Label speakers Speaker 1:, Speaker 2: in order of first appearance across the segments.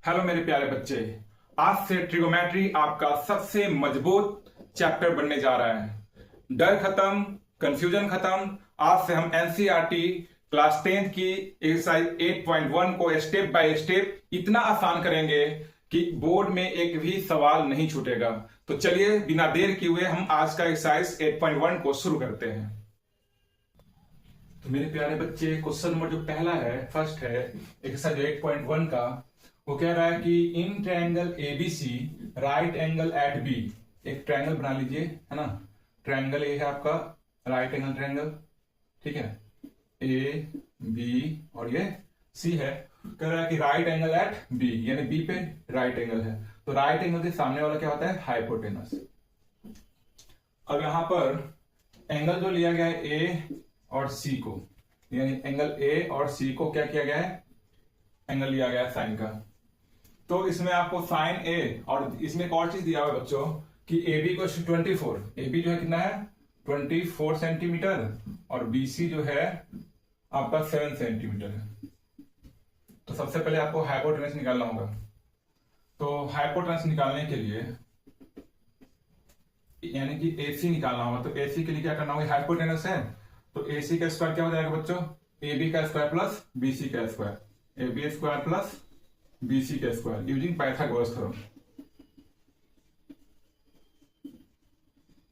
Speaker 1: Hello मेरे प्यारे बच्चे। आज से ट्रिगोमेट्री आपका सबसे मजबूत चैप्टर बनने जा रहा है। डर खत्म, कंफ्यूजन खत्म। आज से हम एनसीईआरटी क्लास 10th की एक्सरसाइज 8.1 को स्टेप बाय स्टेप इतना आसान करेंगे कि बोर्ड में एक भी सवाल नहीं छूटेगा। तो चलिए बिना देर किए हुए हम आज का एक्सरसाइज 8.1 को शुरू करते हैं। तो मेरे प्यारे बच्चे, क्वेश्चन नंबर जो पहला है, फर्स्ट है एक्सरसाइज 8.1 का। वो कह रहा है कि in triangle ABC right angle at B. एक ट्रायंगल बना लीजिए, है ना। ट्रायंगल ए है आपका राइट एंगल ट्रायंगल, ठीक है। ए बी और ये सी है। कह रहा है कि राइट एंगल एट बी, यानी बी पे राइट एंगल है। तो राइट एंगल के सामने वाला क्या होता है? हाइपोटेनस। अब यहां पर एंगल जो लिया गया है ए और सी को, यानी एंगल ए और सी को क्या किया गया है? एंगल लिया गया है साइन का। तो इसमें आपको साइन ए, और इसमें एक और चीज दिया हुआ है बच्चों कि ए बी को 24। ए बी जो है कितना है? 24 सेंटीमीटर, और बी सी जो है आपका 7 सेंटीमीटर है। तो सबसे पहले आपको हाइपोटेनस निकालना होगा। तो हाइपोटेनस निकालने के लिए यानी कि एसी निकालना होगा। तो एसी के लिए क्या करना होगा? हाइपोटेनस है तो एसी का स्क्वायर क्या हो जाएगा बच्चों? ए बी का स्क्वायर प्लस बी सी का square. A B square plus B C का square using Pythagoras theorem.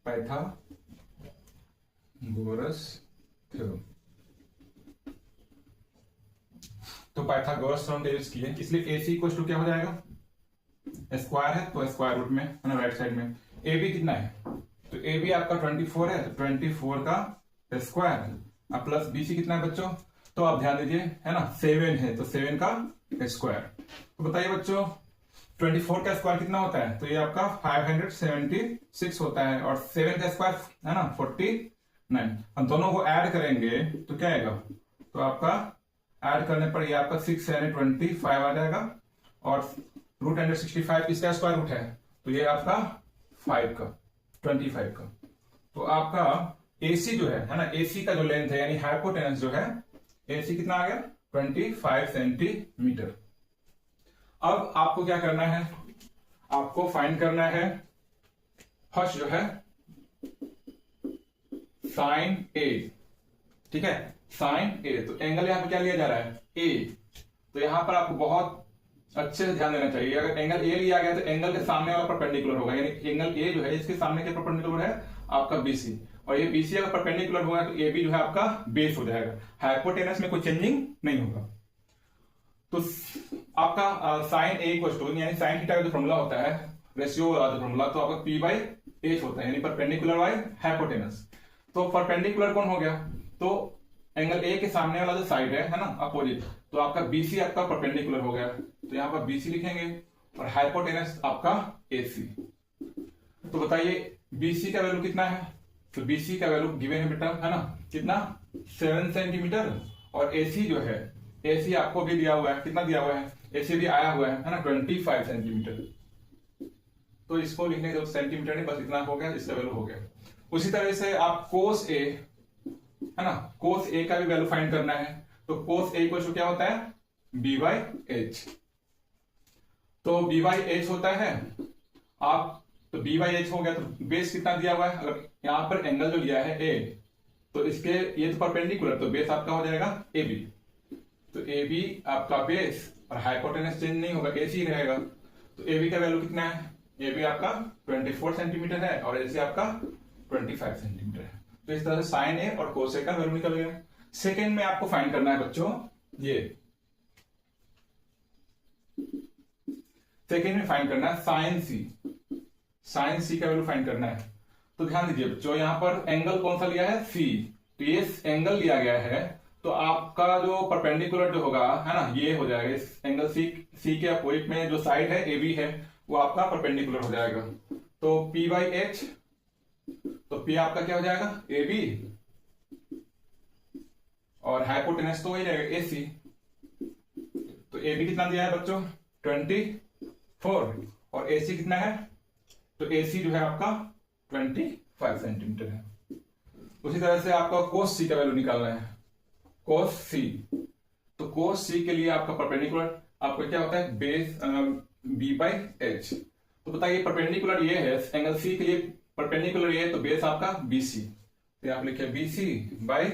Speaker 1: Pythagoras theorem. तो पाइथागोरस थ्योरम का यूज किए, इसलिए एसी इक्वल टू क्या हो जाएगा? स्क्वायर है तो स्क्वायर रूट में, है ना, राइट साइड में। ए बी कितना है? तो ए बी आपका 24 है, तो 24 का स्क्वायर अब प्लस बी सी कितना है बच्चों? तो आप ध्यान दीजिए, है ना, 7 है तो 7 का स्क्वायर। तो बताइए बच्चों 24 का स्क्वायर कितना होता है? तो ये आपका 576 होता है, और 7 का स्क्वायर है ना 49। हम दोनों को ऐड करेंगे तो क्या आएगा? तो आपका ऐड करने पर ये आपका 6 यानी 25 आ जाएगा, और रूट अंडर 65 इसका स्क्वायर रूट है, तो ये आपका 5 का 25 का। तो आपका एसी जो है ना, एसी का जो लेंथ है यानी हाइपोटेनस जो है, एसी कितना आ गया? 25 सेंटीमीटर। अब आपको क्या करना है? आपको फाइंड करना है फर्स्ट जो है साइन ए, ठीक है, साइन ए। तो एंगल यहां पे क्या लिया जा रहा है? ए। तो यहां पर आपको बहुत अच्छे से ध्यान देना चाहिए। अगर एंगल ए लिया गया तो एंगल के सामने वाला परपेंडिकुलर होगा, यानी एंगल ए जो है इसके सामने क्या परपेंडिकुलर है? आपका बीसी। और ये बीसी अगर परपेंडिकुलर होगा तो ए बी जो है आपका बेस हो जाएगा। हाइपोटेनस में कोई चेंजिंग नहीं होगा। तो आपका साइन ए इक्वल टू, यानी साइन थीटा का जो फॉर्मूला होता है, रेशियो वाला जो फॉर्मूला, तो आपका पी बाई एच होता है, यानी परपेंडिकुलर बाई हाइपोटेनस। तो परपेंडिकुलर कौन हो गया? तो एंगल ए के सामने वाला जो साइड है ना, अपोजिट, तो आपका बीसी आपका परपेंडिकुलर हो गया। तो यहां पर बीसी लिखेंगे, और हाइपोटेनस आपका एसी। तो बताइए बीसी का वैल्यू कितना है? तो बीसी का वैल्यू गिवन है बेटा, है ना, कितना? 7 सेंटीमीटर। और एसी जो है, एसी आपको भी दिया हुआ है, कितना दिया हुआ है? एसी भी आया हुआ है ना, 25 सेंटीमीटर। तो इसको लिखने के सेंटीमीटर नहीं, बस इतना हो गया, इसका वैल्यू हो गया। उसी तरह से आप कोस ए, है ना, कोस ए का भी वैल्यू फाइंड करना है। तो कोस ए इक्वल टू क्या होता है? B by H. तो बी बाई एच होता है आप, तो बी बाई एच हो गया। तो बेस कितना दिया हुआ है? अगर यहां पर एंगल जो लिया है ए, तो इसके ये तो परपेंडिकुलर, तो बेस आपका हो जाएगा ए बी। तो ए बी आपका बेस, और हाइपोटेनस चेंज नहीं होगा, एसी रहेगा। तो ए बी का वैल्यू कितना है? ए बी आपका 24 सेंटीमीटर है, और एसी आपका 25 सेंटीमीटर है। तो इस तरह से साइन ए और कोस ए का वैल्यू निकल गया। सेकेंड में आपको फाइंड करना है बच्चों, ये सेकेंड में फाइंड करना है साइन सी। साइन सी का वैल्यू फाइंड करना है। तो ध्यान दीजिए बच्चों, यहां पर एंगल कौन सा लिया है? सी। तो ये एंगल लिया गया है, तो आपका जो परपेंडिकुलर जो होगा, है ना, ये हो जाएगा। इस एंगल सी के अपोजिट में जो साइड है ए बी है, वो आपका परपेंडिकुलर हो जाएगा। तो पी बाई एच, तो पी आपका क्या हो जाएगा? ए बी, और हाइपोटेनस तो वही रहेगा ए सी। तो ए बी कितना दिया है बच्चों? 24, और ए सी कितना है? तो ए सी जो है आपका 25 सेंटीमीटर है। उसी तरह से आपका कोस सी का वैल्यू निकालना है, कोस सी। तो कोस सी के लिए आपका परपेंडिकुलर आपका क्या होता है बेस बी बाई एच। तो बताइए परपेंडिकुलर ये है एंगल सी के लिए, परपेंडिकुलर ये है तो बेस आपका बीसी, तो आप लिखे बीसी बाई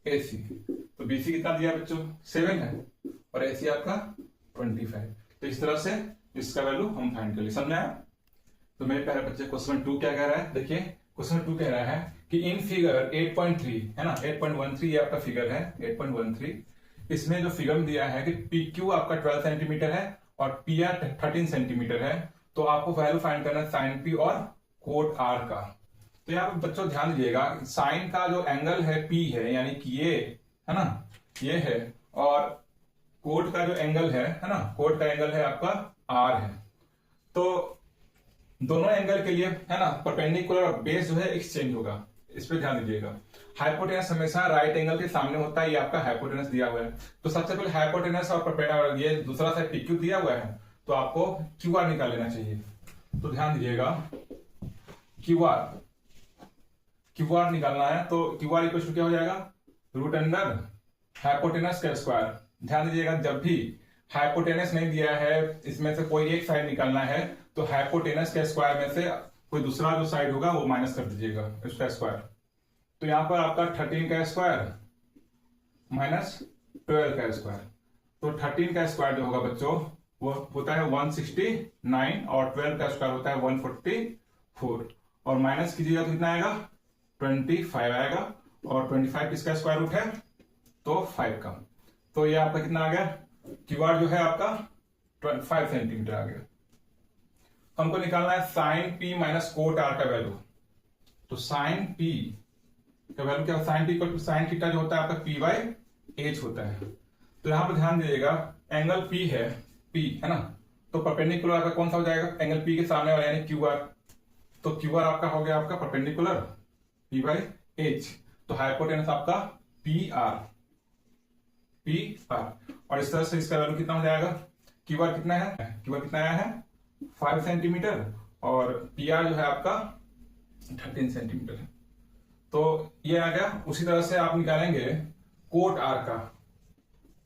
Speaker 1: एसी। तो बीसी कितना दिया बच्चों 7 है और एसी आपका 25। तो इस तरह से इसका वैल्यू हम फाइंड कर लिए, समझा? तो मेरे प्यारे बच्चे क्वेश्चन 2 क्या कह रहा है, देखिए क्वेश्चन 2 कह रहा है कि इन फिगर 8.3 है ना, 8.13 ये आपका फिगर है 8.13। इसमें जो फिगर में दिया है कि पी क्यू आपका 12 सेंटीमीटर है और पी आर 13 सेंटीमीटर है, तो आपको वैल्यू फाइंड करना है साइन पी और कोट आर का। तो यहाँ पे बच्चों ध्यान दीजिएगा, साइन का जो एंगल है पी है, यानी कि ये है ना, ये है, और कोट का जो एंगल है ना, कोट का एंगल है आपका आर है। तो दोनों एंगल के लिए है ना परपेंडिकुलर और बेस जो है एक्सचेंज होगा, इस पे ध्यान दीजिएगा। हाइपोटेनस हमेशा राइट एंगल के सामने होता है, ये आपका हाइपोटेनस दिया हुआ है। तो सबसे पहले हाइपोटेनस और परपेंडिकुलर, ये दूसरा साइड पी क्यू दिया हुआ है, तो आपको क्यू आर निकाल लेना चाहिए। तो ध्यान दीजिएगा क्यू आर निकालना है, तो क्यू आर इक्वल टू क्या हो जाएगा रूट अंडर हाइपोटेनस का स्क्वायर। ध्यान दीजिएगा जब भी हाइपोटेनस नहीं दिया है, इसमें से कोई एक साइड निकालना है, तो हाइपोटेनस के स्क्वायर में से कोई दूसरा जो साइड होगा वो माइनस कर दीजिएगा इसका स्क्वायर। तो यहां पर आपका 13 का स्क्वायर माइनस 12 का स्क्वायर, तो 13 का स्क्वायर जो होगा बच्चों वो होता है 169 और 12 का स्क्वायर होता है 144, और माइनस कीजिएगा तो कितना आएगा 25 आएगा, और 25 किसका स्क्वायर रूट है तो 5 का। तो ये आपका कितना आ गया क्यू आर जो है आपका 5 सेंटीमीटर आ गया। हमको निकालना है sine P minus cot R का वैल्यू। तो साइन पी का वैल्यू क्या, sine P equal to sine theta जो होता है आपका पी बाई एच होता है। तो यहां पर ध्यान दीजिएगा एंगल पी है, पी है ना, तो परपेंडिकुलर आपका कौन सा हो जाएगा एंगल पी के सामने वाला यानी क्यू आर। तो क्यू आर आपका हो गया आपका परपेंडिकुलर पी बाई एच। तो हाइपोटेनस आपका पी आर, और इस तरह से इसका वैल्यू कितना हो जाएगा, क्यू आर कितना है, क्यू आर कितना आया है 5 सेंटीमीटर, और पी आर जो है आपका 13 सेंटीमीटर है। तो ये आ गया। उसी तरह से आप निकालेंगे कोट आर का,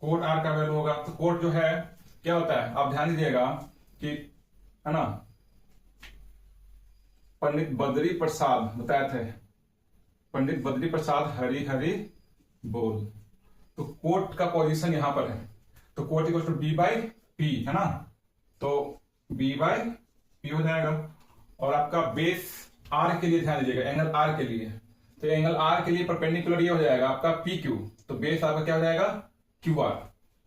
Speaker 1: कोट आर का वैल्यू होगा। तो कोट जो है क्या होता है, आप ध्यान दीजिएगा कि है ना पंडित बद्री प्रसाद बताए थे, पंडित बद्री प्रसाद हरी हरी बोल। तो कोट का पोजीशन यहां पर है, तो cot equal to B by P है ना, तो बी बाई पी हो जाएगा। और आपका बेस आर के लिए ध्यान दीजिएगा, एंगल आर के लिए, तो एंगल आर के लिए परपेंडिकुलर ये हो जाएगा आपका पी क्यू, तो बेस आपका क्या हो जाएगा क्यू आर।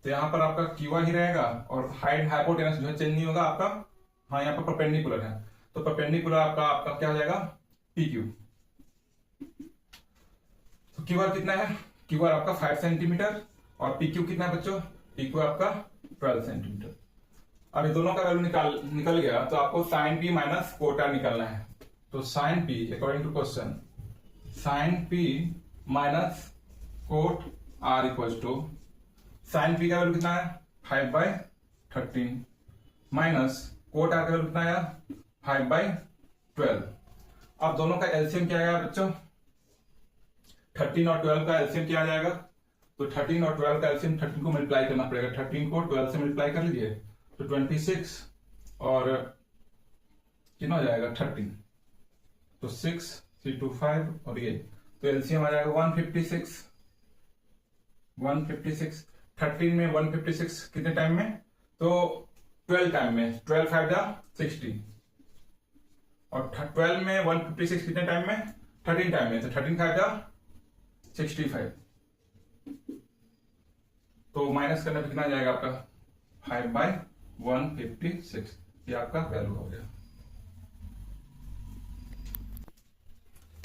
Speaker 1: तो यहां पर आपका क्यू आर ही रहेगा, और हाइट हाइपोटेनस जो है चेंज नहीं होगा आपका, हाँ यहाँ पर परपेंडिकुलर है, तो परपेंडिकुलर आपका क्या हो जाएगा पी क्यू। तो क्यू आर कितना है, क्यू आर आपका 5 सेंटीमीटर, और पी क्यू कितना है बच्चों, पी क्यू आपका 12 सेंटीमीटर। अब ये दोनों का वैल्यू निकल गया, तो आपको sine P minus cot R निकालना है। तो sine P according to question, sine P minus cot R equal to, sine P का वैल्यू कितना है 5/13 माइनस कोट आर का वैल्यू कितना आया 5/12। अब दोनों का एलसीएम क्या आएगा बच्चों, 13 और 12 का एलसीएम क्या आ जाएगा, तो 13 और 12 का एलसीएम 13 को मल्टीप्लाई करना पड़ेगा, 13 को 12 से मल्टीप्लाई कर लीजिए तो 26 और कितना हो जाएगा 13, तो 6 3 2 5 और ये, तो एलसीएम आ जाएगा 156। 13 में 156 कितने टाइम में, तो 12 टाइम में, 12 5 60, और 12 में 156 कितने टाइम में 13 टाइम में, तो 13 5 65। तो माइनस करने पर कितना जाएगा आपका 5/156, ये आपका वैल्यू हो गया।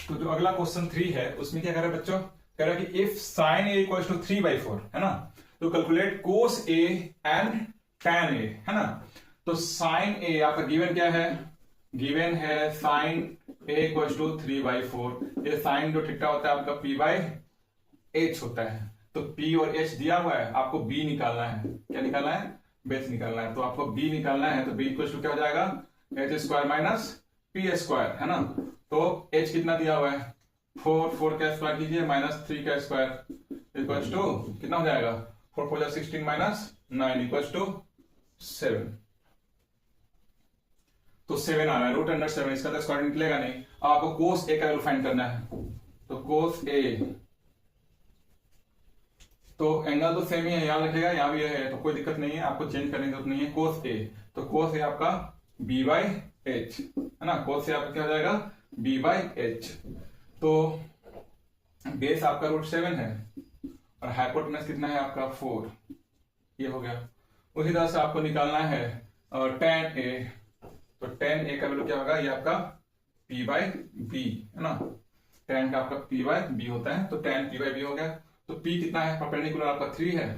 Speaker 1: तो जो अगला क्वेश्चन 3 है उसमें क्या कह रहा है बच्चों, कह रहा है कि if sine A equal to 3/4 है ना, तो calculate cos A and tan A है ना। तो साइन ए आपका गिवन क्या है, गिवन है साइन ए इक्वल टू 3/4। ये साइन जो थीटा होता है आपका p/h होता है, तो p और h दिया हुआ है, आपको b निकालना है। क्या निकालना है, बेस निकालना है। तो आपको b निकालना है, तो b इक्वल टू क्या हो जाएगा h² माइनस p² है ना। तो h कितना दिया हुआ है 4 का स्क्वायर कीजिए माइनस 3 का स्क्वायर इक्वल टू कितना हो जाएगा 4 4 16 माइनस 9 इक्वल्स टू 7। तो 7 आ रहा है, रूट अंडर 7, इसका तो स्क्वायर निकलेगा नहीं। अब आपको कोस ए का वैल्यू फाइंड करना है, तो कोस ए, तो एंगल तो सेम ही है, याद रखिएगा, यहां भी है, तो कोई दिक्कत नहीं है, आपको चेंज करने की जरूरत नहीं है। कोस ए, तो कोस ए आपका बी बाई एच है ना, कोस ए आपका क्या हो जाएगा, बी बाई एच। तो बेस आपका रूट 7 है और हाइपोटेनस कितना है आपका 4, ये हो गया। उसी तरह से आपको निकालना है tan a, तो tan a का वैल्यू क्या होगा, ये आपका p बाई बी है ना, tan का आपका p बाई बी होता है, तो tan p बाई बी हो गया। तो p कितना है, परपेंडिकुलर आपका 3 है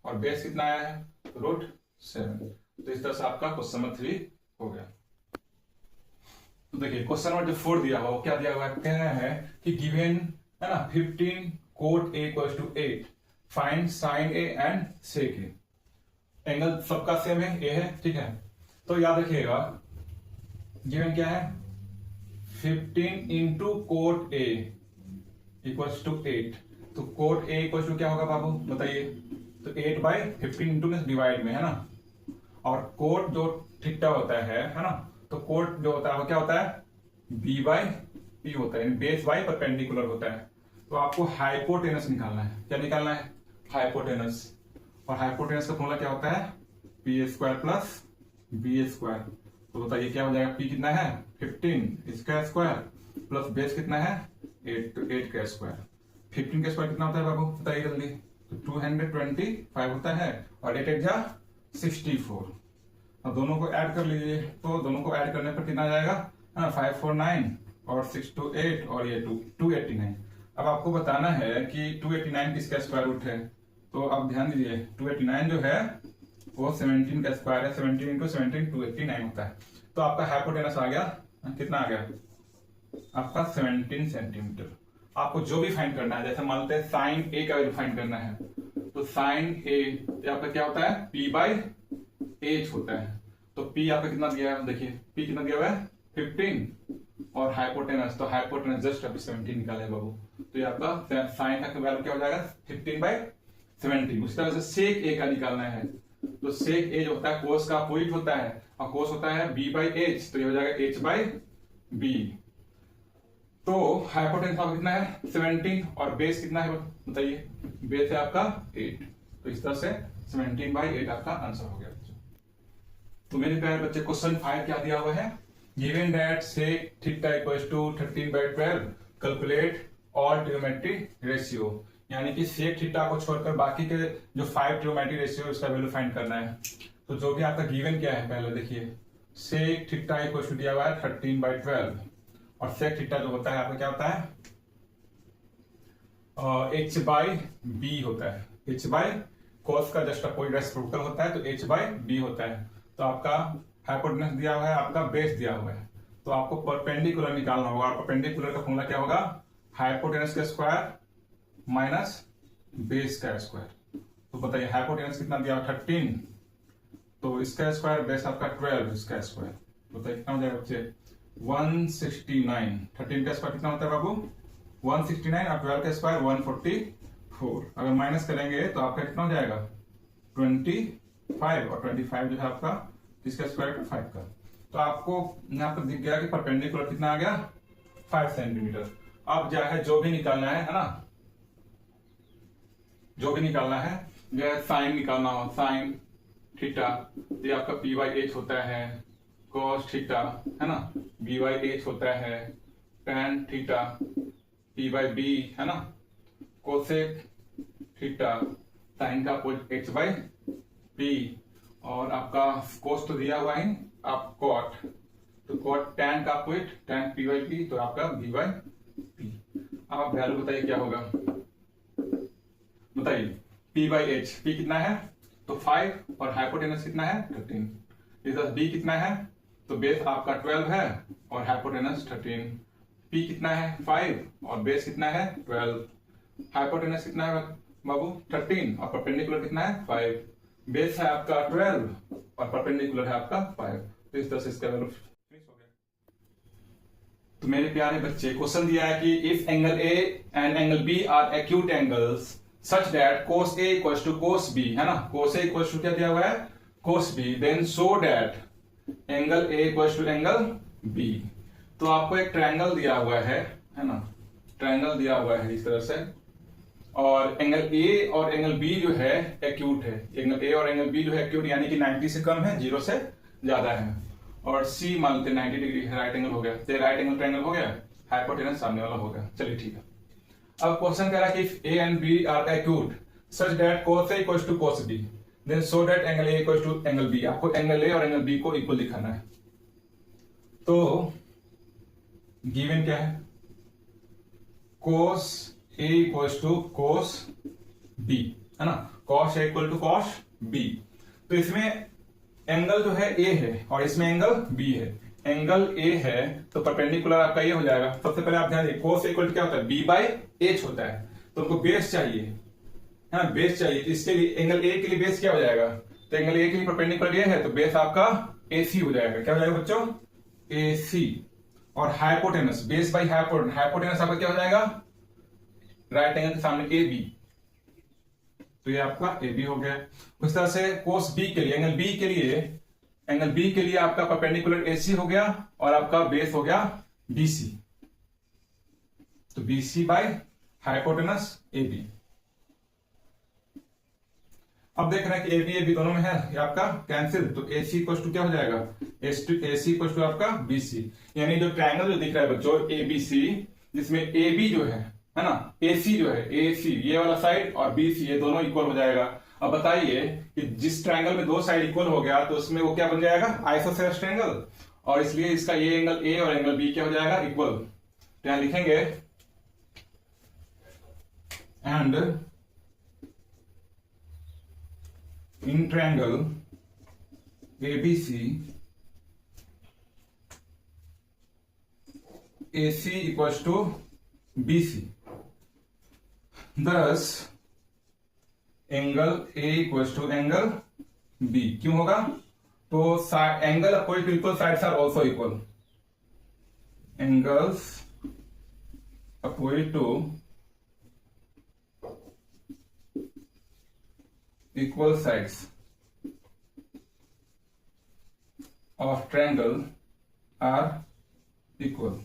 Speaker 1: और बेस कितना आया है, रूट 7। तो इस तरह से आपका क्वेश्चन नंबर 3 हो गया। तो देखिए क्वेश्चन नंबर जो 4 दिया हुआ, वो क्या दिया हुआ है, कह रहा है कि गिवन है ना 15 cot a equals to 8, find sin a and sec a। Angle सबका सेम है, ए है, ठीक है। तो याद रखिएगा गिवन क्या है, 15 into cot A equals to 8, तो कोट ए इक्वल्स टू क्या होगा बाबू बताइए, तो 8 बाई 15 इंटू में डिवाइड में है ना, और कोट जो थीटा होता है ना, तो कोट जो होता है वो क्या होता है, बी बाई पी होता है, बेस बाई परपेंडिकुलर होता है। तो आपको हाइपोटेनस निकालना है, क्या निकालना है, हाइपोटेनस, और हाइपोटेनस का फॉर्मूला क्या होता है, P square plus B square. तो बताइए क्या हो जाएगा, पी कितना है 15 इसका स्क्वायर प्लस बेस कितना है 8, तो 8 का स्क्वायर। 15 का स्क्वायर कितना होता है बाबू बताइए जल्दी, तो 225 होता है, और 8 8 जा 64। अब दोनों को ऐड कर लीजिए, तो दोनों को ऐड करने पर कितना आ जाएगा, 549 और 628 और ये 289। अब आपको बताना है कि 289 किसका स्क्वायर रूट है, तो अब ध्यान दीजिए 289 जो है वो 17 का स्क्वायर है, 17 इंटू 17 289 होता है। तो आपका हाइपोटेनस आ गया, कितना आ गया आपका 17 सेंटीमीटर। आपको जो भी फाइंड करना है, जैसे मान लेते हैं साइन ए का वैल्यू फाइंड करना है, तो साइन ए आपका क्या होता है, पी बाई एच होता है। तो पी आपका कितना दिया है, देखिए पी कितना दिया हुआ है 15, और हाइपोटेनस, तो हाइपोटेनस जस्ट अभी 17 निकाले बाबू, तो ये आपका साइन का वैल्यू क्या हो जाएगा 15 बाई 17। उसी तरह से सेक ए का निकालना है, तो सेक ए जो होता है कोस का अपोजिट होता है, और कोस होता है बी बाई एच, तो ये हो जाएगा एच बाई बी। तो हाइपोटेनस आपका कितना है 17, और बेस कितना है बताइए, बेस है आपका 8, तो इस तरह से 17 बाई 8 आपका आंसर हो गया। तो मेरे प्यारे बच्चे क्वेश्चन 5 क्या दिया हुआ है, given that sec theta equals to 13/12, calculate all trignometry ratio, यानी कि सेक थीटा को छोड़कर बाकी के जो 5 ट्रिग्नोमेट्री रेशियो उसका वैल्यू फाइंड करना है। तो जो भी आपका गिवन क्या है पहले देखिए, सेक थीटा इक्वल्स टू दिया हुआ है 13/12, और सेक थीटा जो होता है आपका क्या होता है h बाई बी होता है, h बाई कोस का जस्ट अपोजिट रेसिप्रोकल होता है, तो h बाई बी होता है। तो आपका हाइपोटेनस दिया हुआ है, आपका बेस दिया हुआ है, तो आपको परपेंडिकुलर निकालना होगा। परपेंडिकुलर का फॉर्मूला क्या होगा, हाइपोटेनस का स्क्वायर माइनस बेस का स्क्वायर। तो बताइए हाइपोटेनस कितना दिया 13, तो इसका स्क्वायर, बेस आपका 12 इसका स्क्वायर, तो बताइए कितना हो जाएगा बच्चे 169। 13 का स्क्वायर कितना होता है बाबू 169, और 12 का स्क्वायर 144। अगर माइनस करेंगे तो आपका कितना हो जाएगा 25, और 25 जो है आपका इसका स्क्वायर 5 का। तो आपको यहाँ पर दिख गया कि परपेंडिकुलर कितना आ गया 5 सेंटीमीटर। अब जो है जो भी निकालना है ना, जो भी निकालना है, जैसे साइन निकालना हो, साइन थीटा ये आपका पी बाई एच होता है, कॉस थीटा है ना बी बाई एच होता है, tan theta P by B है ना, कोसेक थीटा साइन का अपोजिट एच बाई पी, और आपका कोस तो दिया हुआ है आप कॉट, तो कॉट टैन का opposite tan P by P, तो आपका बी बाई पी। अब आप वैल्यू बताइए क्या होगा, बताइए पी बाई एच, पी कितना है तो 5, और हाइपोटेनस कितना है 13, इधर बी कितना है तो बेस आपका 12 है और हाइपोटेनस 13, पी कितना है 5 और बेस कितना है 12, हाइपोटेनस कितना है बाबू 13 और परपेंडिकुलर कितना है 5, बेस है आपका 12 और परपेंडिकुलर है आपका 5। तो इस तरह से इसका वैल्यू फिनिश हो गया। तो मेरे प्यारे बच्चे क्वेश्चन दिया है कि if angle A and angle B are acute angles such that cos A equal to cos B, है ना, cos A इक्वल टू क्या दिया हुआ है, cos B, then so that angle A equal to angle B। तो आपको एक triangle दिया हुआ है ना, ट्रायंगल दिया हुआ है इस तरह से, और एंगल A और एंगल B जो है एक्यूट है, एंगल A और एंगल B जो है एक्यूट यानी कि 90 से कम है, 0 से ज्यादा है, और C मान लेते 90 डिग्री है, राइट एंगल हो गया, तो राइट एंगल ट्रायंगल हो गया, हाइपोटेनस सामने वाला हो गया। चलिए ठीक है, अब क्वेश्चन कह रहा है कि if A and B are acute such that cos A equals to cos B then show that angle A equals to angle B। आपको एंगल A और एंगल B को इक्वल दिखाना है। तो गिवन क्या है, cos A equals to cos B, है ना, cos A equal to cos B। तो इसमें एंगल जो है A है और इसमें एंगल B है, एंगल A है तो परपेंडिकुलर आपका ये हो जाएगा। सबसे पहले आप ध्यान दें, cos इक्वल क्या होता है, B बाई H होता है, तो हमको बेस चाहिए, है ना, बेस चाहिए, तो इसके लिए एंगल A के लिए बेस क्या हो जाएगा, तो एंगल A के लिए परपेंडिकुलर ये है तो बेस आपका AC हो जाएगा। क्या हो जाएगा बच्चों, AC। और hypotenuse, base by hypotenuse, hypotenuse आपका क्या हो जाएगा, राइट एंगल के सामने AB, तो ये आपका AB हो गया। उस तरह से cos B के लिए, एंगल B के लिए आपका परपेंडिकुलर AC हो गया और आपका बेस हो गया BC, तो BC बाय हाइपोटेनस AB। अब देख रहे हैं कि AB दोनों में है, ये आपका कैंसिल, तो AC इक्वल टू क्या हो जाएगा, AC इक्वल टू आपका BC, यानी जो ट्रायंगल जो दिख रहा है बच्चों ABC, जिसमें AB जो है ना, AC जो है, AC ये वाला साइड और BC ये दोनों इक्वल हो जाएगा। अब बताइए कि जिस ट्रायंगल में दो साइड इक्वल हो गया तो उसमें वो क्या बन जाएगा, आइसोसेलेस ट्रायंगल, और इसलिए इसका ये एंगल A और एंगल B क्या हो जाएगा, इक्वल। तो यहां लिखेंगे and in triangle ABC AC इक्वल्स टू BC, thus angle A equals to angle B। क्यों होगा, तो angle opposite to equal sides are also equal, angles opposite to equal sides of triangle are equal.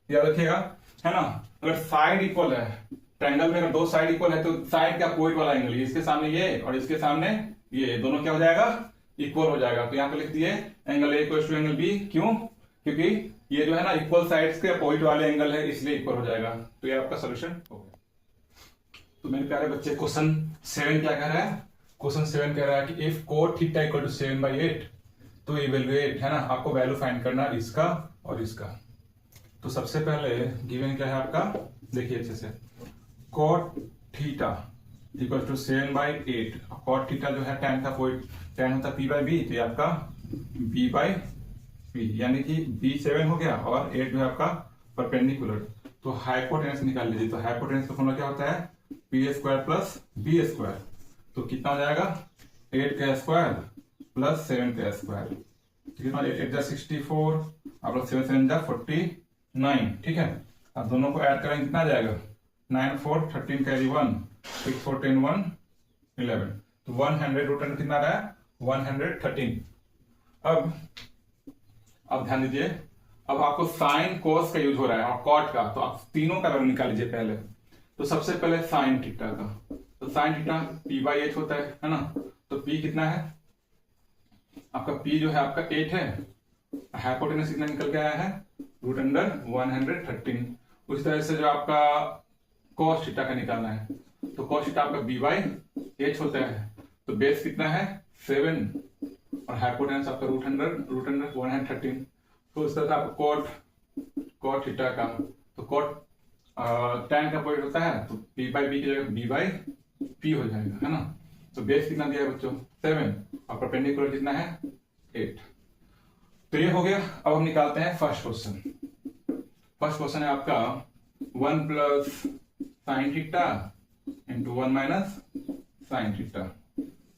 Speaker 1: याद रखिएगा, है ना, अगर साइड इक्वल है ट्रायंगल में, अगर दो साइड इक्वल है तो साइड का अपोजिट वाला एंगल, इसके सामने ये और इसके सामने ये दोनों क्या हो जाएगा, इक्वल हो जाएगा। तो यहां पे लिख दिए angle A equal to angle B, क्यों, क्योंकि ये जो है ना इक्वल साइड्स के अपोजिट वाले एंगल है, इसलिए इक्वल हो जाएगा। तो ये आपका सोल्यूशन हो गया। तो मेरे प्यारे बच्चे, क्वेश्चन 7 क्या कह रहा है, क्वेश्चन 7 कह रहा है कि if cot theta equal to 7/8 तो इवेल्युएट, है ना, आपको वैल्यू फाइंड करना इसका और इसका। तो सबसे पहले गिवन क्या है आपका, देखिए अच्छे से, cot theta equal to 7/8, cot theta जो है tan का कोई tan होता है P/B, तो ये आपका B/P, यानी कि B 7 हो गया और 8 जो है आपका परपेंडिकुलर। तो हाइपोटेनस निकाल लीजिए, तो हाइपोटेनस का फॉर्मूला क्या होता है, P² प्लस B², तो कितना हो जाएगा, 8 का स्क्वायर प्लस 7 का स्क्वायर, कितना 8 जा 64 और 7 7 जा 49, ठीक है। अब दोनों को ऐड करेंगे कितना आ जाएगा, 9 4 13 कैरी 1 6 4 10 1 11, तो 100 रूट अंडर कितना रहा है, 113। अब ध्यान दीजिए, अब आपको साइन कोस का यूज हो रहा है और कॉट का, तो आप तीनों का वैल्यू निकाल लीजिए पहले। तो सबसे पहले साइन थीटा का, तो साइन थीटा P/H होता है ना, तो P कितना है आपका, P जो है आपका 8 है, हाइपोटेनस कितना निकल के आया है, रूट अंडर 113। उस तरह से जो आपका cos थीटा का निकालना है, तो cos थीटा आपका B/H होता है, तो बेस कितना है 7 और हाइपोटेनस आपका रूट अंडर 113। तो इस तरह से आपको cot थीटा का, तो cot tan का पॉइंट होता है, तो P/B की जगह B/P हो जाएगा, है ना। तो बेस कितना दिया है बच्चों 7 और परपेंडिकुलर कितना है 8। तो ये हो गया। अब हम निकालते हैं फर्स्ट क्वेश्चन। फर्स्ट क्वेश्चन है आपका 1 plus sine theta into 1 minus sine theta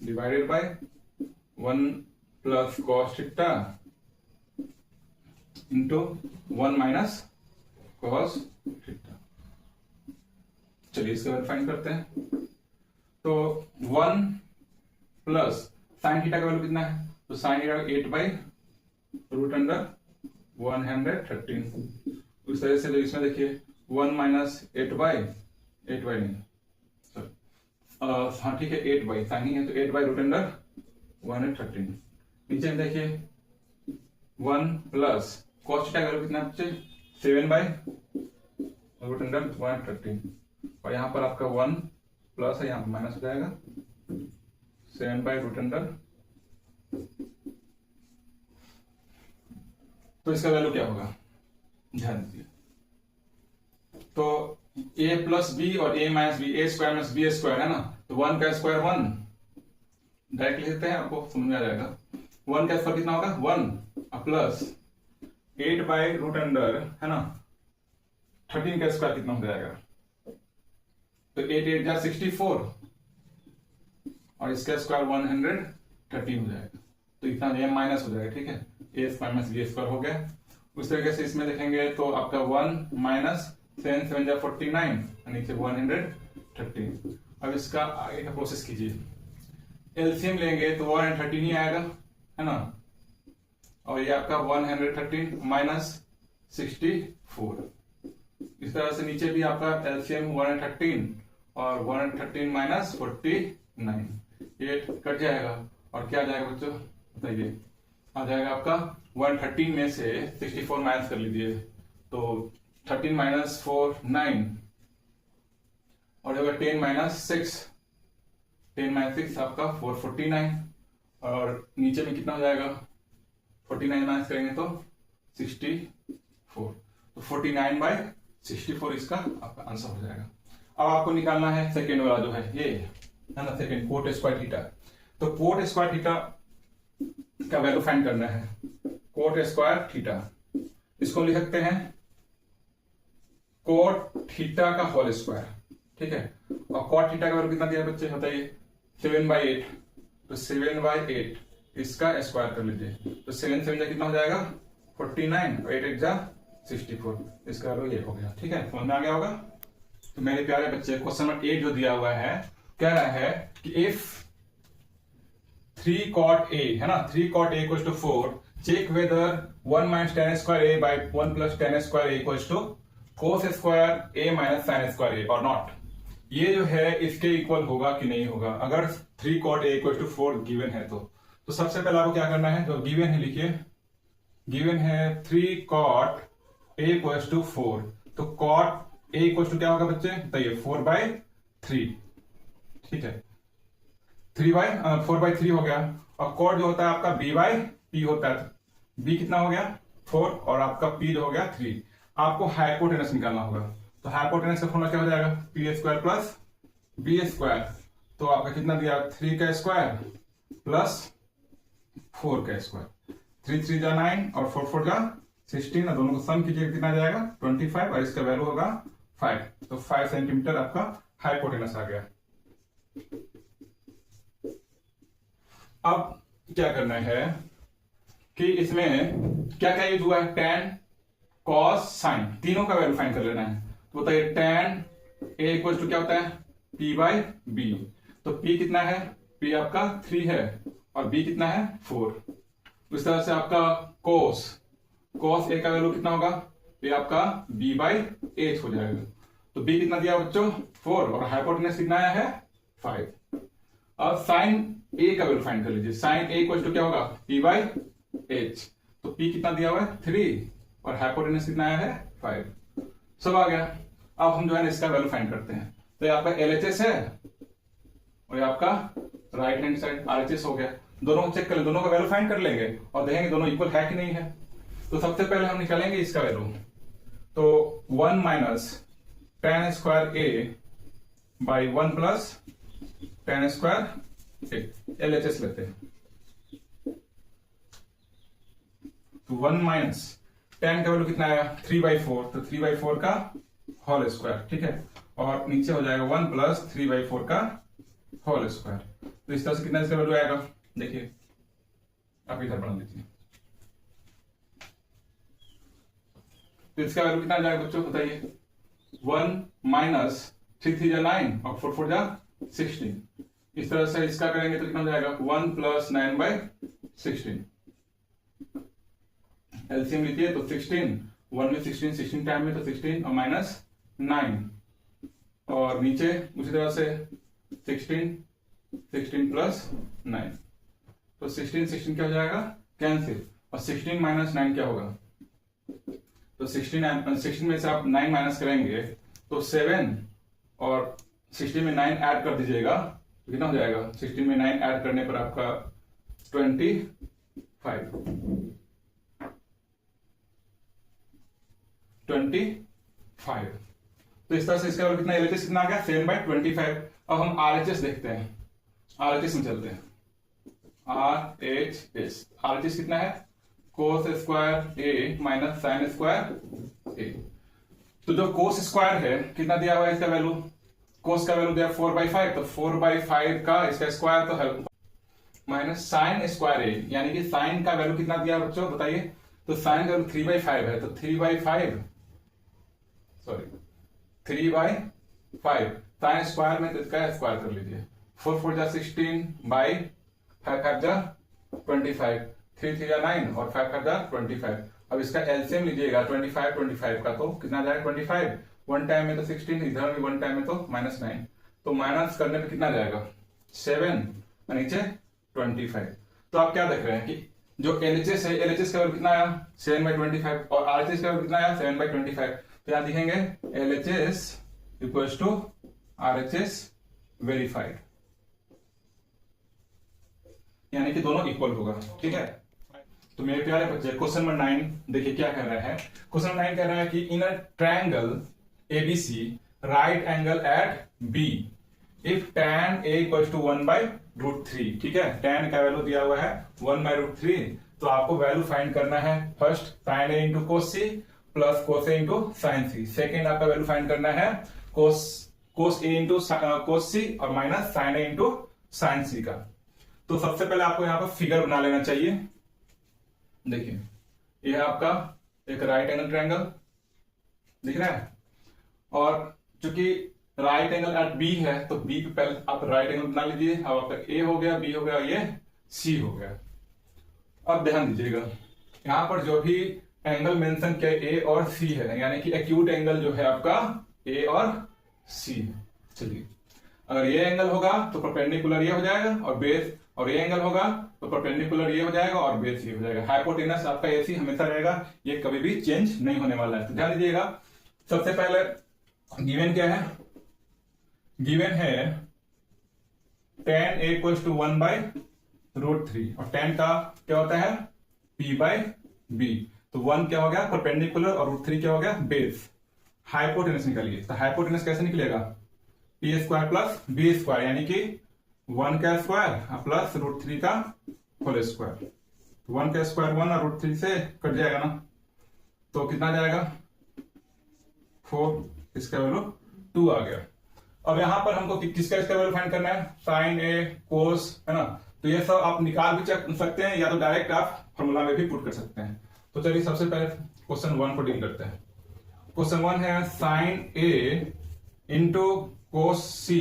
Speaker 1: divided by 1 plus cos theta into 1 minus cos theta. चलिए इसका वैल्यू फाइंड करते हैं। तो 1 प्लस साइन थीटा का वैल्यू कितना है, तो साइन थीटा 8/√113। उस तरह से इसमें देखिए 1 माइनस 8/8 नहीं, हाँ ठीक है 8 साइन ही है, तो 8/√113। नीचे में देखिए 1 प्लस कॉस थीटा का वैल्यू कितना है, 7/√113, और यहाँ पर आपका 1 प्लस है, यहाँ पर माइनस हो जाएगा 7/√113। तो इसका वैल्यू क्या होगा, ध्यान दीजिए। तो a प्लस बी और a minus B, a square minus B square है ना, तो 1 का स्क्वायर 1 डायरेक्ट लिख देते हैं, आपको समझ में आ जाएगा। 1 का स्क्वायर कितना होगा 1 प्लस 8/√, है ना, 13 का स्क्वायर कितना हो जाएगा, तो 8 8 64, और इसका स्क्वायर 113 हो जाएगा, तो इतना ये माइनस हो जाएगा, ठीक है, a square minus B square हो गया। उस तरीके से इसमें देखेंगे तो आपका 1 माइनस 7 7 जा 49, नीचे 113। अब इसका आगे का प्रोसेस कीजिए, एलसीएम लेंगे तो 113 ही आएगा, है ना, और ये आपका 113 माइनस 64। इस तरह से नीचे भी आपका एलसीएम 113 और 113 माइनस 49, ये कट जाएगा, और क्या आ जाएगा बच्चों बताइए, आ जाएगा आपका 113 में से 64 माइनस कर लीजिए, तो 13 माइनस 4 9, और होगा 10 माइनस 6, 10 माइनस 6 आपका 449, और नीचे में कितना हो जाएगा 49 माइनस करेंगे तो 64, तो 49/64 इसका आपका आंसर हो जाएगा। अब आपको निकालना है सेकेंड वाला जो है ये, है ना, सेकेंड कोट स्क्वायर थीटा। तो कोट स्क्वायर थीटा का वैल्यू फाइंड करना है, कोट स्क्वायर थीटा, इसको लिख सकते हैं कोट थीटा का होल स्क्वायर, ठीक है, और कोट थीटा का वैल्यू कितना दिया बच्चे बताइए 7/8, तो 7/8 इसका स्क्वायर कर लीजिए, तो 7 7 कितना हो जाएगा 49, और 8 8 जा 64, इसका वैल्यू ये हो गया, ठीक है, समझ में आ गया होगा। तो मेरे प्यारे बच्चे क्वेश्चन नंबर 8 जो दिया हुआ है कह रहा है कि इफ 3 cot a, है ना, 3 cot a equals to 4, check whether 1 minus tan square a by 1 plus tan square a equals to cos square a minus sin square a or not। ये जो है इसके इक्वल होगा कि नहीं होगा, अगर 3 cot a equals to 4 given है तो सबसे पहले आपको क्या करना है, जो गिवन है लिखिए, गिवन है 3 cot a equals to 4, तो cot a equals to क्या होगा बच्चे बताइए 4/3, ठीक है, 4/3 हो गया, और कॉट जो होता है आपका b/p होता है, b कितना हो गया 4 और आपका p जो हो गया 3। आपको हाइपोटेनस निकालना होगा, तो हाइपोटेनस का फॉर्मूला क्या हो जाएगा p² प्लस b², तो आपका कितना दिया 3 का स्क्वायर प्लस 4 का स्क्वायर, 3 3 जा 9 और 4 4 जा 16, और दोनों को सम कीजिए कितना जाएगा 25, और इसका वैल्यू होगा 5, तो 5 सेंटीमीटर आपका हाइपोटेनस आ गया। अब क्या करना है कि इसमें क्या क्या यूज हुआ है, tan, cos, sin, तीनों का वैल्यू फाइंड कर लेना है। तो बताइए tan a इक्वल टू क्या होता है p/b, तो p कितना है, p आपका 3 है और b कितना है 4। इस तरह से आपका cos a का वैल्यू कितना होगा, p आपका b/8 हो जाएगा, तो b कितना दिया बच्चों 4, और हाइपोटेनस कितना आया है 5। अब sin a का वैल्यू फाइंड कर लीजिए, sin a इक्वल टू क्या होगा p/h, तो p कितना दिया हुआ है 3 और हाइपोटेनस कितना आया है 5, सब आ गया। अब हम जो है इसका वैल्यू फाइंड करते हैं, तो ये आपका LHS है और ये आपका राइट हैंड साइड RHS हो गया, दोनों को चेक कर ले, दोनों का वैल्यू फाइंड कर लेंगे और देखेंगे दोनों इक्वल है कि नहीं है। तो सबसे पहले हम निकालेंगे इसका वैल्यू, तो 1 minus tan square a by 1 plus tan square a, LHS लेते हैं, तो 1 माइनस tan का वैल्यू कितना आया 3/4, तो 3/4 का होल स्क्वायर, ठीक है, और नीचे हो जाएगा 1 प्लस 3/4 का होल स्क्वायर। तो इस तरह से कितना इसका वैल्यू आएगा, देखिए आप इधर बना लीजिए, तो इसका वैल्यू कितना जाएगा बच्चों बताइए 1 माइनस 3 3 जा 9 और 4 4 जा 16। इस तरह से इसका करेंगे तो कितना हो जाएगा 1 + 9/16। एलसीएम लीजिए तो 16, 1 में 16, 16 टाइम में तो 16 और -9 और नीचे उसी तरह से 16 16 + 9 तो 16 16 क्या हो जाएगा कैंसिल और 16 - 9 क्या होगा तो 16 में से आप 9 माइनस करेंगे तो 7 और 16 में 9 ऐड कर दीजिएगा तो कितना हो जाएगा 16 में 9 ऐड करने पर आपका 25 तो इस तरह से इसका कितना एलएचएस कितना आ गया 7/25। अब हम आरएचएस देखते हैं, आरएचएस में चलते हैं। आरएचएस कितना है कोस स्क्वायर ए माइनस साइन स्क्वायर ए। तो जो कोस स्क्वायर है कितना दिया हुआ है इसका वैल्यू, कोस का वैल्यू दिया 4/5 तो 4/5 का इसका स्क्वायर तो है माइनस साइन स्क्वायर ए यानी कि साइन का वैल्यू कितना दिया बच्चों बताइए तो साइन का वैल्यू 3/5 है तो 3/5 साइन स्क्वायर में तो इसका स्क्वायर कर लीजिए 4 4 जा 16 बाई 5 5 जा 25 3 3 जा 9 और 5 5 जा 25। अब इसका एलसीएम लीजिएगा 25 का तो कितना जाएगा 25 वन टाइम में तो 16 इधर भी वन टाइम में तो -9 तो माइनस करने पे कितना जाएगा 7 और नीचे 25। तो आप क्या देख रहे हैं कि जो एलएचएस है एलएचएस का वैल्यू कितना आया 7/25 और आरएचएस का वैल्यू कितना आया 7/25। तो यहां लिखेंगे LHS equals to RHS verified यानी कि दोनों इक्वल होगा। ठीक है तो मेरे प्यारे बच्चे क्वेश्चन नंबर 9 देखिए क्या कह रहा है। क्वेश्चन नंबर 9 कह रहा है कि in a triangle ABC right angle at B if tan a equals to 1/√3। ठीक है tan का वैल्यू दिया हुआ है 1/√3 तो आपको वैल्यू फाइंड करना है first sin a into cos c plus cos a into sin c। Second आपका वैल्यू फाइंड करना है cos a into cos c और minus sin a into sin c का। तो सबसे पहले आपको यहां पर फिगर बना लेना चाहिए। देखिए यह आपका एक राइट एंगल ट्रायंगल दिख रहा है और चूंकि राइट एंगल एट बी है तो बी पे पहले आप राइट एंगल बना लीजिए। अब आपका ए हो गया बी हो गया ये सी हो गया। अब ध्यान दीजिएगा यहां पर जो भी एंगल मेंशन किया ए और सी है यानी कि एक्यूट एंगल जो है आपका ए और सी है। चलिए अगर ये एंगल होगा तो परपेंडिकुलर ये हो जाएगा और बेस और ये एंगल होगा तो परपेंडिकुलर ये हो जाएगा और बेस ये हो जाएगा। हाइपोटेनस आपका एसी हमेशा रहेगा ये कभी भी चेंज नहीं होने वाला है। तो ध्यान दीजिएगा सबसे पहले गिवन क्या है गिवन है tan a इक्वल्स टू 1/√3 और tan का क्या होता है p/b तो 1 क्या हो गया परपेंडिकुलर और √3 क्या हो गया बेस। हाइपोटेनस निकालिए तो हाइपोटेनस कैसे निकलेगा p square plus b square यानी कि 1 का स्क्वायर प्लस √3 का होल स्क्वायर। 1 का स्क्वायर 1 और √3 से कट जाएगा ना तो कितना जाएगा 4 इसका वैल्यू 2 आ गया। अब यहां पर हमको किसका इसका वैल्यू फाइंड करना है साइन ए कोस है ना तो ये सब आप निकाल भी सकते हैं या तो डायरेक्ट आप फॉर्मूला में भी पुट कर सकते हैं। तो चलिए सबसे पहले क्वेश्चन 1 को डील करते हैं। क्वेश्चन 1 है sine A into cos C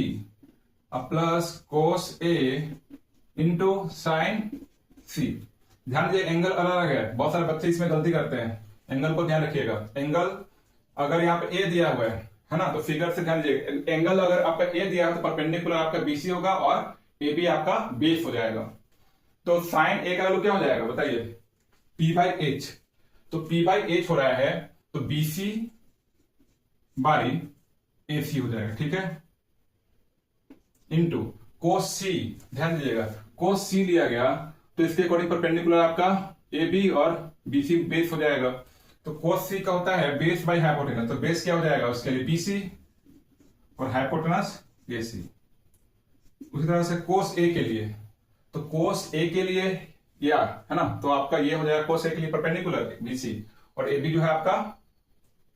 Speaker 1: plus cos A into sine C. ध्यान दीजिए एंगल अलग अलग है बहुत सारे बच्चे इसमें गलती करते हैं एंगल को ध्यान रखिएगा। एंगल अगर यहाँ पे ए दिया हुआ है ना तो फिगर से ध्यान दीजिए एंगल अगर आपका ए दिया है तो परपेंडिकुलर आपका बीसी होगा और ए बी आपका बेस हो जाएगा। तो साइन ए का वैल्यू क्या हो जाएगा बताइए p/h तो p/h हो रहा है तो बीसी बाई AC हो जाएगा। ठीक है इंटू कोस सी ध्यान दीजिएगा कोस सी लिया गया तो इसके अकॉर्डिंग परपेंडिकुलर आपका AB और BC बेस हो जाएगा। तो कोस सी का होता है बेस बाई हाइपोटेनस तो बेस क्या हो जाएगा उसके लिए BC और हाइपोटेनस AC। उसी तरह से कोस A के लिए तो कोस A के लिए या है ना तो आपका ये हो जाएगा कोस A के लिए परपेंडिकुलर BC और AB जो है आपका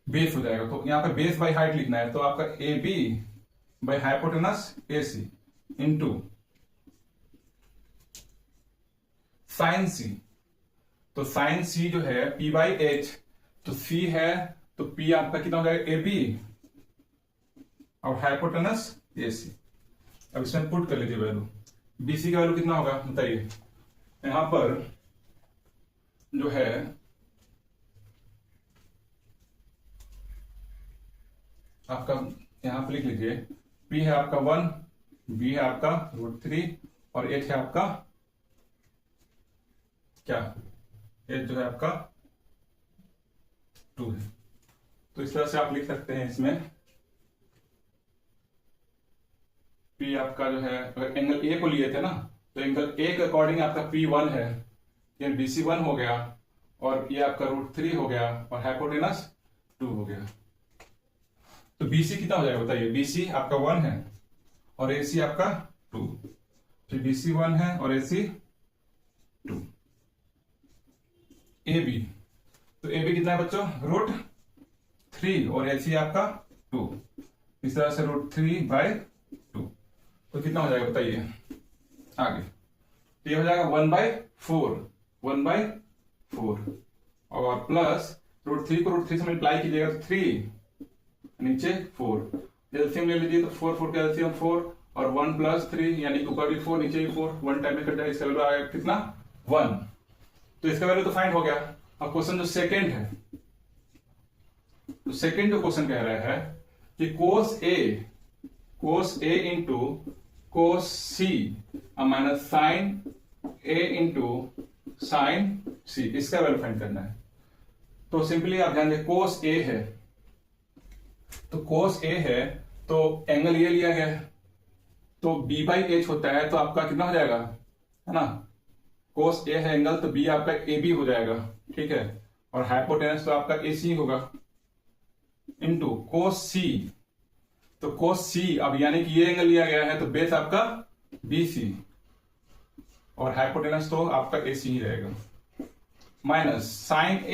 Speaker 1: बेस हो जाएगा। तो यहां पर बेस बाई हाइट लिखना है तो आपका AB by hypotenuse AC into sine C तो साइन C जो है p/h तो C है तो P आपका कितना हो जाएगा AB और हाइपोटेनस AC। अब इसमें पुट कर लीजिए वैल्यू। BC का वैल्यू कितना होगा बताइए। यहां पर जो है आपका, यहां पर लिख लीजिए, P है आपका 1, B है आपका √3 और H है आपका क्या, H जो है आपका 2 है। तो इस तरह से आप लिख सकते हैं इसमें P आपका जो है, अगर एंगल A को लिए थे ना, तो एंगल A के अकॉर्डिंग आपका P1 है, ये BC1 हो गया और ये आपका √3 हो गया और हाइपोटेनस 2 हो गया। तो BC कितना हो जाएगा बताइए। BC आपका 1 है और AC आपका 2, फिर BC 1 है और AC 2। AB, तो AB कितना है बच्चों, √3 और AC आपका 2, इस तरह से √3/2। तो कितना हो जाएगा बताइए आगे। तो ये हो जाएगा 1/4 और प्लस √3 को √3 से मल्टीप्लाई कीजिएगा तो 3, नीचे 4, एलसीएम ले लीजिए तो 4 का एलसीएम 4 और 1 + 3 यानी ऊपर भी 4 नीचे भी 4, 1 टाइम में कट जाएगा, इसका वैल्यू आएगा कितना 1। तो इसका वैल्यू तो फाइंड हो गया। अब क्वेश्चन जो सेकंड है, तो सेकंड जो क्वेश्चन कह रहा है कि cos A into cos C minus sin A into sin C, इसका वैल्यू फाइंड करना है। तो सिंपली आप ध्यान दें, cos A है तो cos A है तो एंगल ये लिया गया है तो B/H होता है, तो आपका कितना हो जाएगा, है ना, cos A है एंगल तो B आपका AB हो जाएगा, ठीक है, और हाइपोटेनस तो आपका AC होगा इंटू cos C, तो cos C अब यानी कि ये एंगल लिया गया है तो बेस आपका BC और हाइपोटेनस तो आपका AC ही रहेगा, माइनस sin A,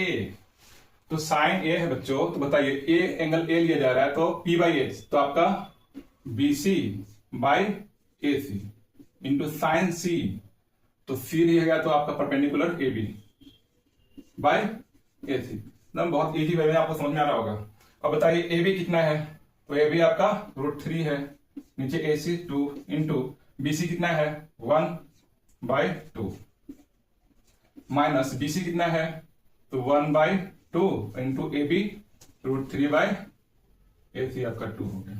Speaker 1: तो sin A है बच्चों, तो बताइए A एंगल A लिया जा रहा है तो P/H, तो आपका BC/AC इंटू sin C, तो C लिया गया तो आपका परपेंडिकुलर AB/AC। एकदम बहुत इजी वे में आपको समझ में आ रहा होगा। अब बताइए AB कितना है, तो AB आपका √3 है, नीचे AC 2 इंटू BC कितना है 1/2 माइनस BC कितना है तो 1/2 इंटू AB √3/AC आपका 2 हो गया।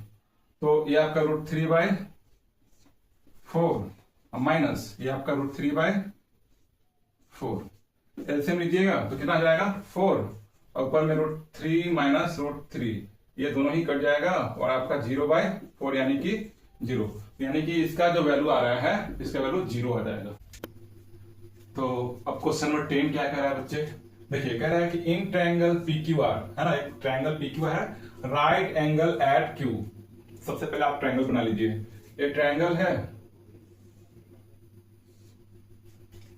Speaker 1: तो ये आपका √3/4 माइनस ये आपका √3/4, एलसीएम लीजिएगा तो कितना आ जाएगा 4 और ऊपर में √3 माइनस √3, ये दोनों ही कट जाएगा और आपका 0/4 यानी कि 0, यानी कि इसका जो वैल्यू आ रहा है इसका वैल्यू 0 आ जाएगा। तो अब क्वेश्चन नंबर 10 क्या कह रहा है बच्चे, देखिए कह रहा है कि इन ट्रायंगल PQR है ना, एक ट्रायंगल PQR है, राइट एंगल एट Q। सबसे पहले आप ट्रायंगल बना लीजिए, एक ट्रायंगल है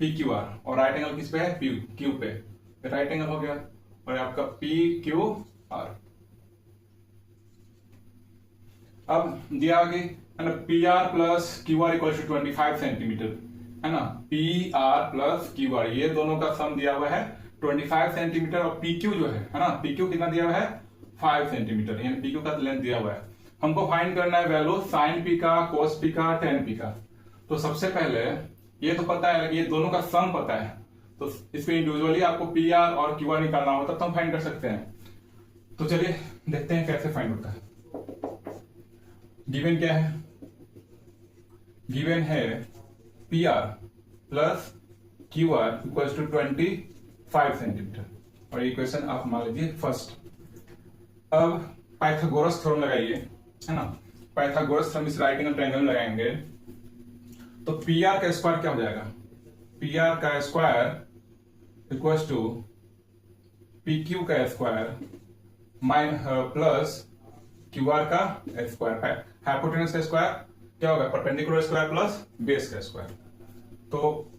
Speaker 1: PQR और राइट एंगल किस पे है Q पे, राइट एंगल हो गया और आपका PQR। अब दिया आगे है ना PR + QR = 25 सेंटीमीटर, है ना, PR + QR ये दोनों का सम दिया हुआ है 25 सेंटीमीटर और PQ जो है ना, PQ कितना दिया हुआ है 5 सेंटीमीटर, यानी PQ का लेंथ दिया हुआ है। हमको फाइंड करना है वैल्यू sin P का, cos P का, tan P का। तो सबसे पहले ये तो पता है, ये दोनों का सम पता है, तो इसको इंडिविजुअली आपको PR और QR निकालना होता तो हम फाइंड कर सकते हैं। तो चलिए देखते हैं कैसे फाइंड होता है। गिवन क्या है, गिवन है PR + QR = 25 सेंटीमीटर और ये क्वेश्चन आप मान लीजिए फर्स्ट। अब पाइथागोरस थ्योरम लगाइए, है ना, पाइथागोरस थ्योरम इस राइट एंगल ट्रायंगल में लगाएंगे तो PR का स्क्वायर क्या हो जाएगा, PR का स्क्वायर = PQ का स्क्वायर प्लस QR का स्क्वायर, हाइपोटेनस का स्क्वायर क्या होगा परपेंडिकुलर स्क्वायर प्लस बेस का स्क्वायर। तो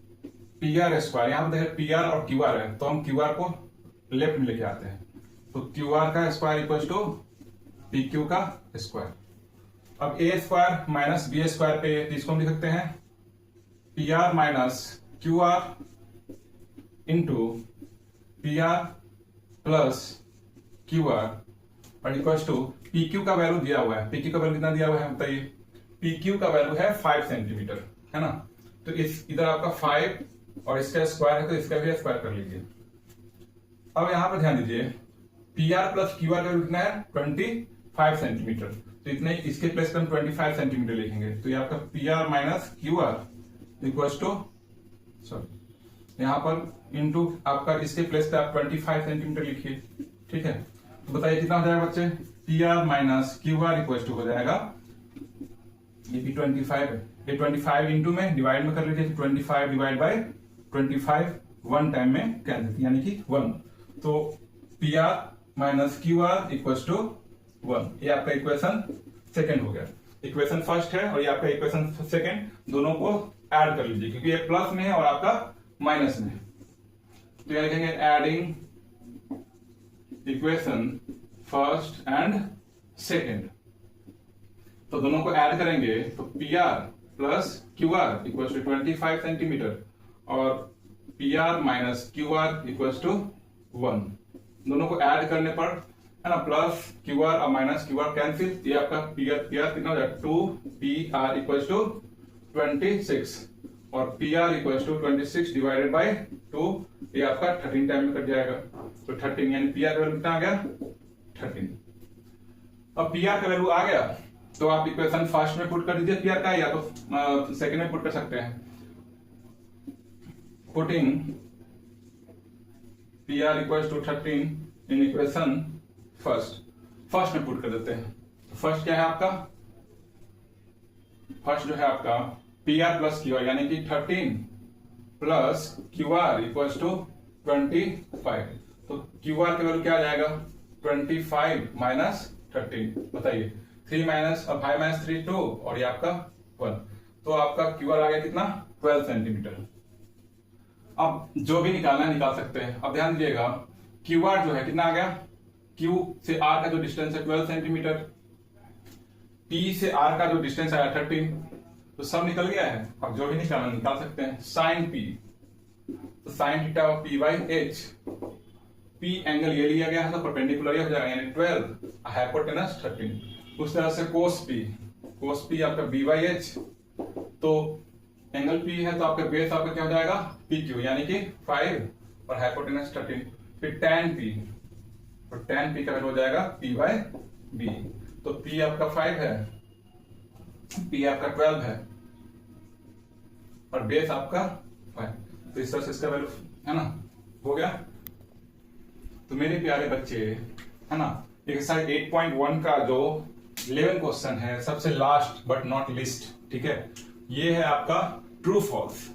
Speaker 1: PR स्क्वायर, यहां पर देखिए PR और QR है तो हम QR को लेफ्ट में लेके आते हैं, तो QR का स्क्वायर = PQ का स्क्वायर। अब A² माइनस B² पे इसको हम लिख सकते हैं PR - QR into PR + QR और इक्वल टू पी क्यू का वैल्यू दिया हुआ है। पी क्यू का वैल्यू कितना दिया हुआ है बताइए? पी क्यू का वैल्यू है 5 सेंटीमीटर, है ना। तो इस इधर आपका 5 और इसका स्क्वायर है तो इसका भी स्क्वायर कर लीजिए। अब यहां पर ध्यान दीजिए, P R plus Q are का वैल्यू कितना है? 25 सेंटीमीटर। तो इतने इसके प्लेस पर हम 25 सेंटीमीटर लिखेंगे। तो ये आपका P are minus Q R equal to, sorry यहां पर इंटू आपका इसके प्लेस पे आप 25 सेंटीमीटर लिखिए, ठीक है। तो बताइए कितना हो जाएगा बच्चे? P are minus Q R equal to हो जाएगा, ये भी 25 है, ये 25 इंटू में डिवाइड में कर लीजिए, 25 डिवाइड बाय 25 वन टाइम में कैंसिल यानी कि 1। तो P R minus Q R equal to 1। ये आपका इक्वेशन सेकंड हो गया। इक्वेशन फर्स्ट है और ये आपका इक्वेशन सेकंड, दोनों को ऐड कर लीजिए क्योंकि ये प्लस में है और आपका माइनस में है। तो यह लिखेंगे adding equation first and second. तो दोनों को ऐड करेंगे तो P R plus Q are equal to 25 centimetre और P are minus Q R equal to 1। दोनों को ऐड करने पर है ना, प्लस क्यू आर और माइनस क्यू आर कैंसिल, ये आपका पी आर कितना हो जाएगा? 2 पी आर इक्वल टू 26 और P R equal to 26 divided by 2, ये आपका 13 टाइम में कट जाएगा। तो 13 यानी पी आर का वैल्यू कितना आ गया? 13। अब पी आर का वैल्यू आ गया तो आप इक्वेशन फर्स्ट में पुट कर दीजिए पी आर का, या तो सेकंड में पुट कर सकते हैं। Putting P R equal to 13 in equation first में पुट कर देते हैं। फर्स्ट क्या है आपका? फर्स्ट जो है आपका P R plus Q R यानी कि 13 plus Q are equal to 25। तो क्यू आर का वैल्यू क्या आ जाएगा? 25 माइनस 13। बताइए 3 माइनस और 5 माइनस 3 2 और ये आपका 1। तो आपका क्यू आर आ गया कितना? 12 सेंटीमीटर। अब जो भी निकालना है निकाल सकते हैं। अब ध्यान दीजिएगा, क्यू आर जो है कितना आ गया? क्यू से आर का जो डिस्टेंस है 12 सेंटीमीटर, पी से आर का जो डिस्टेंस आया 13, तो सब निकल गया है। अब जो भी निकालना निकाल सकते हैं। साइन पी, तो sine theta of P by H, P angle ये लिया गया है तो परपेंडिकुलर हो जाएगा यानी 12, हाइपोटेनस 13। उस तरह से कोस पी आपका बी बाई एच, तो एंगल पी है तो आपका बेस आपका क्या हो जाएगा? पी क्यू यानी कि 5 और हाइपोटेनस 13। फिर टैन पी, तो टैन पी का वैल्यू हो जाएगा पी बाय बी। तो पी आपका 5 है, पी आपका 12 है और बेस आपका 5। तो इस तरह से इसका वैल्यू है ना हो गया। तो मेरे प्यारे बच्चे है ना, एक्सरसाइज 8.1 का जो 11 क्वेश्चन है, सबसे लास्ट बट नॉट लिस्ट, ठीक है, ये है आपका ट्रू फॉल्स।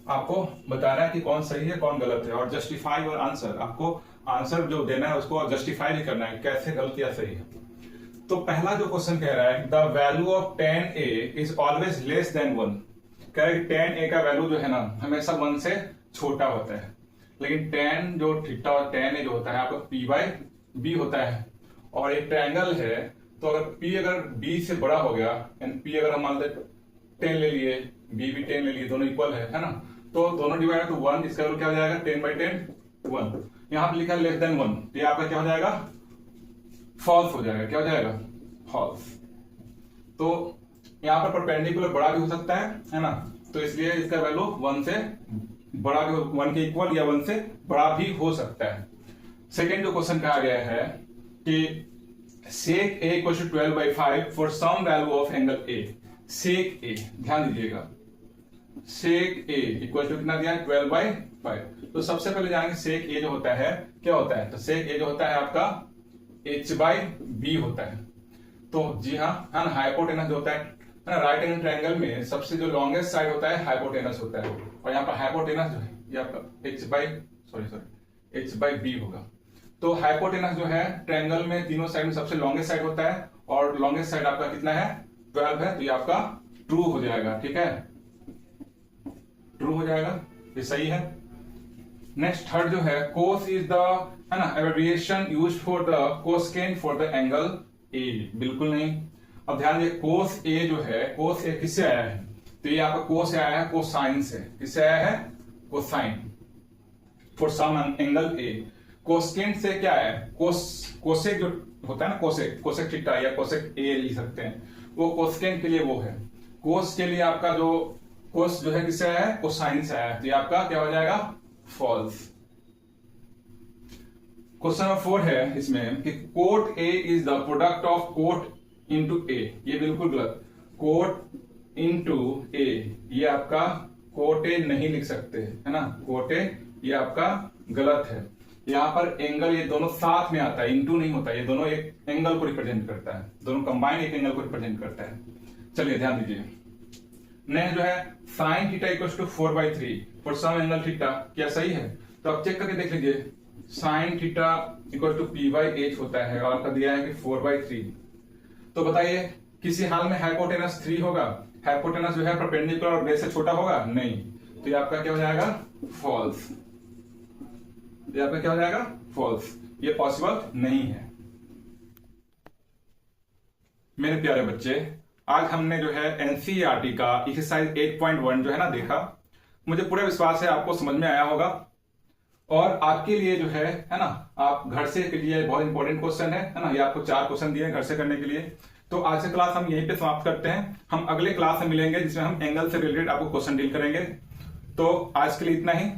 Speaker 1: आपको बताना है कि कौन सही है कौन गलत है और जस्टिफाई योर आंसर। आपको आंसर जो देना है उसको जस्टिफाई भी करना है कैसे गलत या सही है। तो पहला जो क्वेश्चन कह रहा है the value of tan a is always less than 1। कह रहा है कि tan a का वैल्यू जो है ना हमेशा 1 से छोटा होता है, लेकिन tan जो थीटा और tan a जो होता है आपका p बाय b होता है। और एक ट्रायंगल है तो अगर p अगर b से बड़ा हो गया यानी p अगर हम मान लेते 10 ले लिए, b भी 10 ले लिए, दोनों इक्वल है ना, तो दोनों डिवाइड तो 1, इसका वैल्यू क्या हो जाएगा? 10 बाई 10 1। यहां पे लिखा है लेस देन 1, तो ये आपका क्या हो जाएगा? फॉल्स हो जाएगा। क्या हो जाएगा? फॉल्स। तो यहां पर परपेंडिकुलर बड़ा भी हो सकता है ना, तो इसलिए इसका वैल्यू 1 से बड़ा भी, 1 के इक्वल या 1 से बड़ा भी हो सकता है। सेकेंड जो क्वेश्चन कहा गया है कि sec a equal to 12/5 for some value of angle a। sec a, ध्यान दीजिएगा, sec a इक्वल टू कितना दिया है? 12/5। तो सबसे पहले जानेंगे sec a जो होता है क्या होता है। तो sec a जो होता है आपका h बाई b होता है। तो जी हाँ, है ना, हाइपोटेनस जो होता है ना, राइट एंगल ट्रायंगल में सबसे जो लॉन्गेस्ट साइड होता है हाइपोटेनस होता है, और यहाँ पर हाइपोटेनस जो है ये आपका h बाई b होगा। तो हाइपोटेनस जो है ट्रायंगल में तीनों साइड में सबसे लॉन्गेस्ट साइड होता है और लॉन्गेस्ट साइड आपका कितना है? 12 है, तो ये आपका ट्रू हो जाएगा। ठीक है, ट्रू हो जाएगा, ये सही है। नेक्स्ट थर्ड जो है कोस इज द, है ना, abbreviation used for the cosecant for the angle A. बिल्कुल नहीं। अब ध्यान दीजिए, कोस ए जो है, कोस ए किससे आया है? तो ये आपका कोस आया है कोसाइन से। किससे आया है? Cosine for some angle A. Cosecant से क्या है? कोसेक जो होता है ना कोसेक, कोसेक थीटा या कोसेक ए लिख सकते हैं, वो कोसेकेंड के लिए वो है। कोस के लिए आपका जो कोस जो है किससे आया है, कोसाइन से आया है, तो ये आपका क्या हो जाएगा, फॉल्स। क्वेश्चन नंबर 4 है इसमें कि cot A is the product of cot into A, ये बिल्कुल गलत। कोट इंटू ए, ये आपका कोट ए नहीं लिख सकते है ना, कोट ए ये आपका गलत है। यहाँ पर एंगल ये दोनों साथ में आता है, इंटू नहीं होता, ये दोनों एक एंगल को रिप्रेजेंट करता है, दोनों कंबाइन एक एंगल को रिप्रेजेंट करता है। चलिए ध्यान दीजिए, नेक्स्ट जो है sine theta equal to 4/3 for some angle theta, क्या सही है? तो आप चेक करके देख लीजिए, sign theta equal to p/h होता है और का दिया है कि 4/3। तो बताइए किसी हाल में हाइपोटेनस 3 होगा? हाइपोटेनस जो है परपेंडिकुलर और बेस से छोटा होगा? नहीं, तो ये आपका क्या हो जाएगा, फॉल्स। ये आपका क्या हो जाएगा, फॉल्स, ये पॉसिबल नहीं है। मेरे प्यारे बच्चे, आज हमने जो है एनसीईआरटी का एक्सरसाइज 8.1 जो है ना देखा। मुझे पूरा विश्वास है आपको समझ में आया होगा और आपके लिए जो है ना, आप घर से के लिए बहुत इंपॉर्टेंट क्वेश्चन है ना, ये आपको 4 क्वेश्चन दिए घर से करने के लिए। तो आज की क्लास हम यहीं पे समाप्त करते हैं, हम अगले क्लास में मिलेंगे जिसमें हम एंगल से रिलेटेड आपको क्वेश्चन डील करेंगे। तो आज के लिए इतना ही।